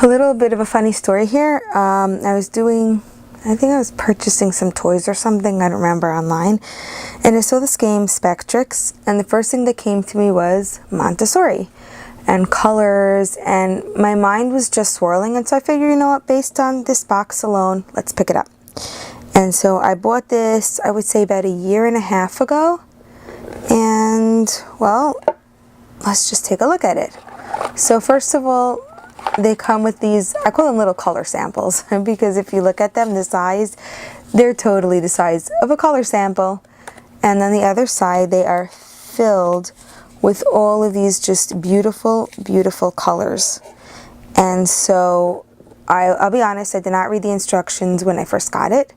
A little bit of a funny story here. I think I was purchasing some toys or something, I don't remember, online, and I saw this game Spectrix, and the first thing that came to me was Montessori and colors, and my mind was just swirling, and so I figured, you know what, based on this box alone, let's pick it up. And so I bought this, I would say about 1.5 years ago, and well, let's just take a look at it. So first of all, they come with these, I call them little color samples, because if you look at them, the size, they're totally the size of a color sample. And on the other side, they are filled with all of these just beautiful, beautiful colors. And so I'll be honest, I did not read the instructions when I first got it.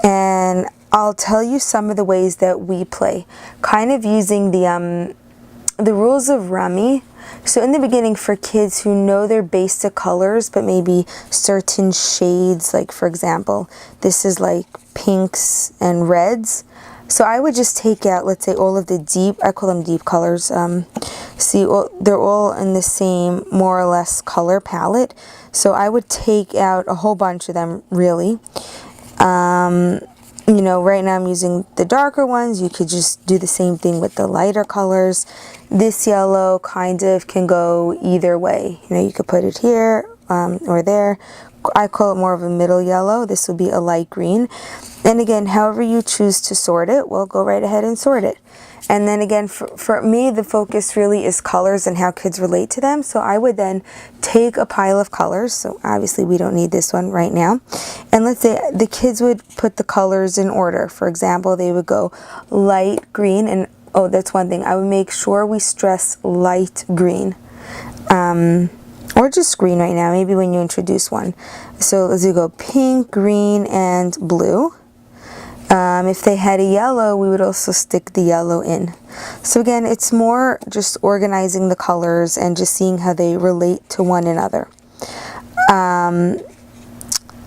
And I'll tell you some of the ways that we play, kind of using the rules of Rummy. So in the beginning, for kids who know their basic colors, but maybe certain shades, like for example, this is like pinks and reds. So I would just take out, let's say, all of the deep, I call them deep colors. See, they're all in the same, more or less, color palette. So I would take out a whole bunch of them, really. You know, right now I'm using the darker ones. You could just do the same thing with the lighter colors. This yellow kind of can go either way. You know, you could put it here or there. I call it more of a middle yellow. This would be a light green. And again, however you choose to sort it, well, go right ahead and sort it. And then again, for me, the focus really is colors and how kids relate to them. So I would then take a pile of colors. So obviously we don't need this one right now. And let's say the kids would put the colors in order. For example, they would go light green. And oh, that's one thing. I would make sure we stress light green. Or just green right now, maybe when you introduce one. So as you go pink, green, and blue. If they had a yellow, we would also stick the yellow in. So again, it's more just organizing the colors and just seeing how they relate to one another.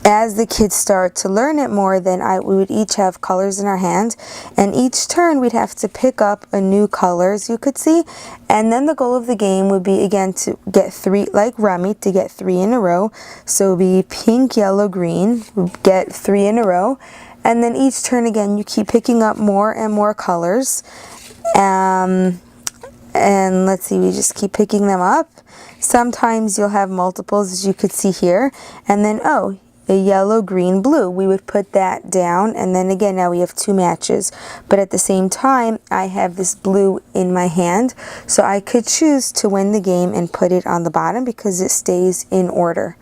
As the kids start to learn it more, then we would each have colors in our hand, and each turn we'd have to pick up a new color, as you could see. And then the goal of the game would be, again, to get 3, like Rummy, to get 3 in a row. So it would be pink, yellow, green, get 3 in a row. And then each turn, again, you keep picking up more and more colors. And let's see, we just keep picking them up. Sometimes you'll have multiples, as you could see here. And then, oh, a yellow, green, blue. We would put that down, and then again, now we have 2 matches. But at the same time, I have this blue in my hand, so I could choose to win the game and put it on the bottom because it stays in order.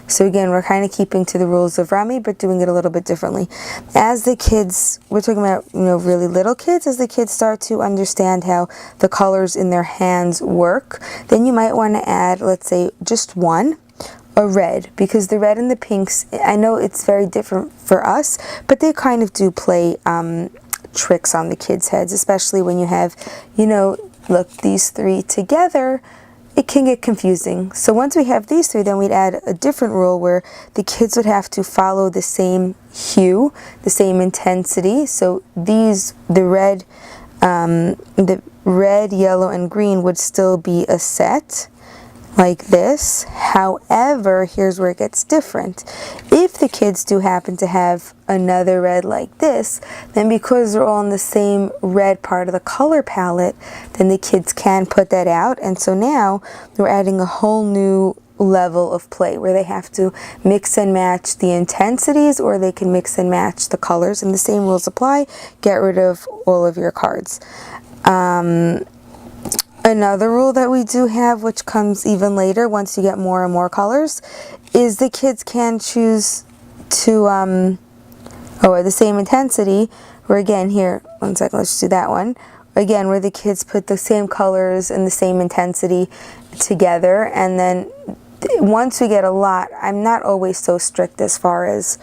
So again, we're kind of keeping to the rules of Rummy, but doing it a little bit differently. As the kids, we're talking about, you know, really little kids, as the kids start to understand how the colors in their hands work, then you might want to add, let's say, just one. A red, because the red and the pinks, I know it's very different for us, but they kind of do play tricks on the kids' heads, especially when you have, you know, look, these 3 together, it can get confusing. So once we have these 3, then we'd add a different rule where the kids would have to follow the same hue, the same intensity. So these, the red, yellow, and green would still be a set, like this. However, here's where it gets different. If the kids do happen to have another red like this, then because they're all in the same red part of the color palette, then the kids can put that out. And so now we're adding a whole new level of play where they have to mix and match the intensities, or they can mix and match the colors, and the same rules apply. Get rid of all of your cards. Another rule that we do have, which comes even later once you get more and more colors, is the kids can choose to, the same intensity, where again here, one second, let's just do that one. Again, where the kids put the same colors and the same intensity together, and then once we get a lot, I'm not always so strict as far as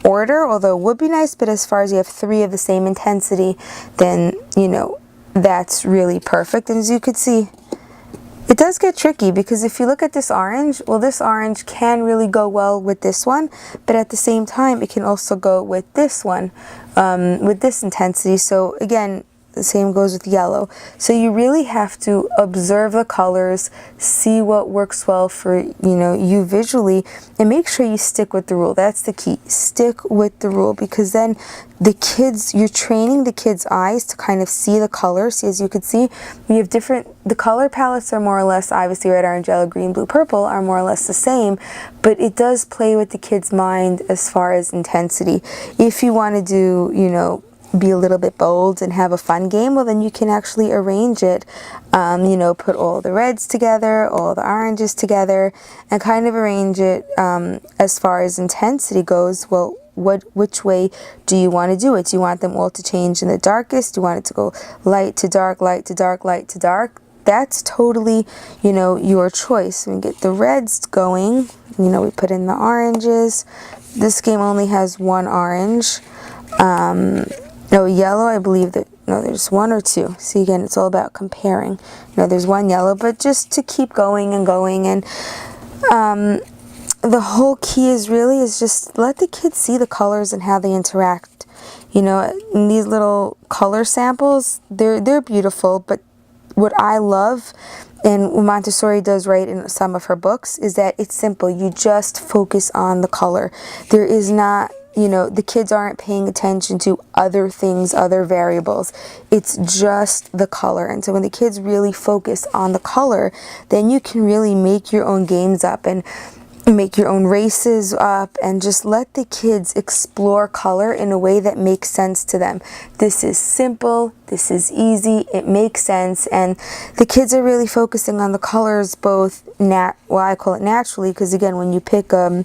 order, although it would be nice, but as far as you have 3 of the same intensity, then, you know, that's really perfect. And as you could see, it does get tricky, because if you look at this orange, well, this orange can really go well with this one, but at the same time, it can also go with this one, with this intensity. So again, The same goes with yellow. So you really have to observe the colors, see what works well for, you visually, and make sure you stick with the rule. That's the key. Stick with the rule, because then you're training the kids' eyes to kind of see the colors. See, as you could see, we have the color palettes are more or less, obviously red, orange, yellow, green, blue, purple are more or less the same, but it does play with the kids' mind as far as intensity. If you want to do, be a little bit bold and have a fun game, well, then you can actually arrange it, put all the reds together, all the oranges together, and kind of arrange it as far as intensity goes. Well, which way do you want to do it? Do you want them all to change in the darkest? Do you want it to go light to dark, light to dark, light to dark? That's totally, your choice. We get the reds going, we put in the oranges. This game only has one orange. No, yellow, I believe there's one or two. See, again, it's all about comparing. There's one yellow, but just to keep going and going. And the whole key is just let the kids see the colors and how they interact. In these little color samples, they're beautiful, but what I love, and what Montessori does right in some of her books, is that it's simple. You just focus on the color. There is not, the kids aren't paying attention to other things, other variables. It's just the color. And so when the kids really focus on the color, then you can really make your own games up and make your own races up, and just let the kids explore color in a way that makes sense to them. This is simple, this is easy, it makes sense, and the kids are really focusing on the colors both I call it naturally, because again, when you pick the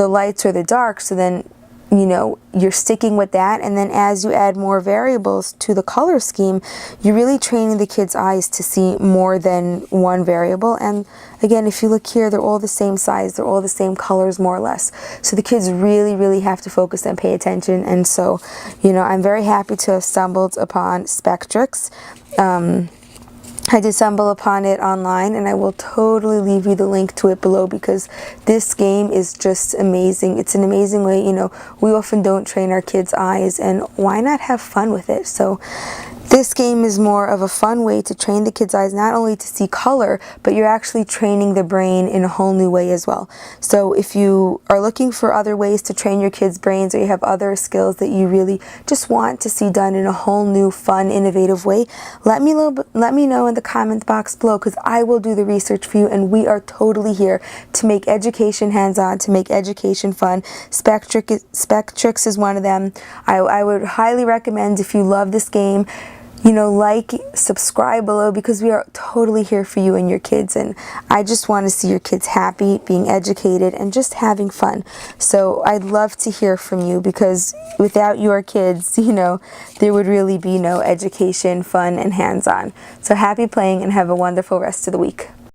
lights or the darks, so then you're sticking with that, and then as you add more variables to the color scheme, you're really training the kids' eyes to see more than one variable. And again, if you look here, they're all the same size, they're all the same colors more or less. So the kids really have to focus and pay attention. And so, I'm very happy to have stumbled upon Spectrix. I did stumble upon it online, and I will totally leave you the link to it below, because this game is just amazing. It's an amazing way, we often don't train our kids' eyes, and why not have fun with it? So this game is more of a fun way to train the kids' eyes, not only to see color, but you're actually training the brain in a whole new way as well. So if you are looking for other ways to train your kids' brains, or you have other skills that you really just want to see done in a whole new, fun, innovative way, let me know in the comment box below, because I will do the research for you, and we are totally here to make education hands-on, to make education fun. Spectrix is one of them. I would highly recommend, if you love this game, like, subscribe below, because we are totally here for you and your kids, and I just want to see your kids happy, being educated, and just having fun. So I'd love to hear from you, because without your kids, there would really be no education, fun, and hands-on. So happy playing, and have a wonderful rest of the week.